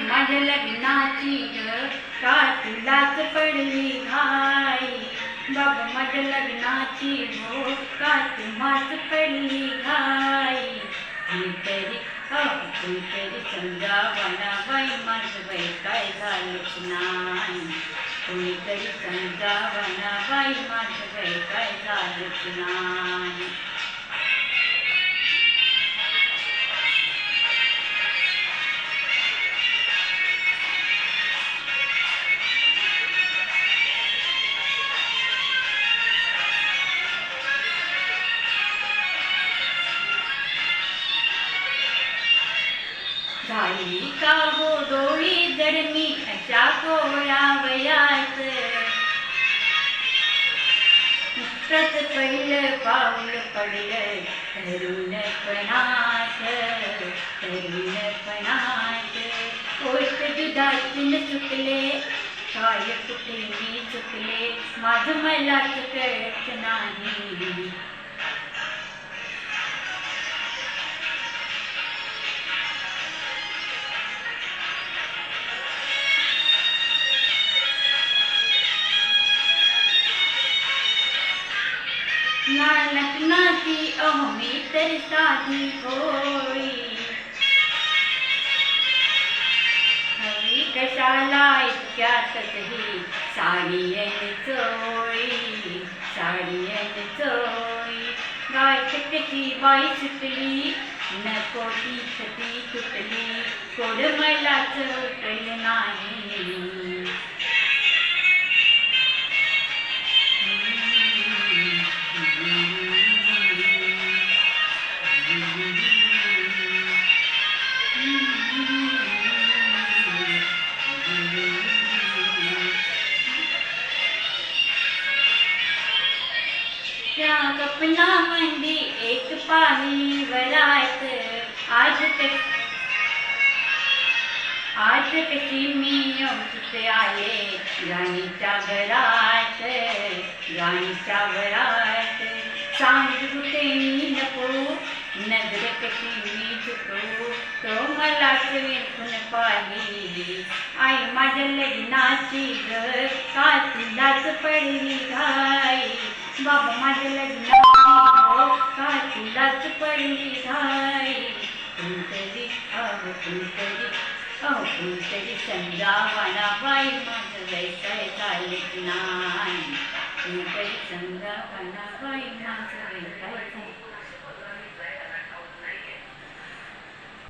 माझ्या लग्नाची ग का तुलाच पडली घाई बाबा माझ्या लग्नाची हो का तुम्हाच पडली घाई कुणीतरी कुणीतरी समजावना बाई माझं बाई काय झालंच नाही कुणीतरी समजावना बाई माझं बाई काय झालंच नाही झाली का हो डोळी जर मी अशा कोवळ्या वयात नुकतंच पहिलं पाऊल पडलं तरुणपणात ओठ दुधाची न चुकले काय कुठे मी चुकले माझं मलाच कळत नाही लग्नाची मी तर साधी होळी हवी कशाला इतक्यातच ही साडी आणि चोळी गायत कशी बाई सुटली नको ती सती तुटली कोड मलाच उठलं नाही त्या स्वप्नामंदी एक पाहिली वरात आज कशी मी औषध आले राणीच्या घरात सांगते मी नको नजर कशी मी चुकू तो मलाच विरकून पाहिली आई माझ्या लग्नाची ग का तुलाच पडली घाई बाबा माझ्या लग्नाची हो का तुलाच पडली घाई कुणीतरी समजावना बाई माझं बाई काय चालत नाही कुणीतरी समजावना बाई माझं बाई काय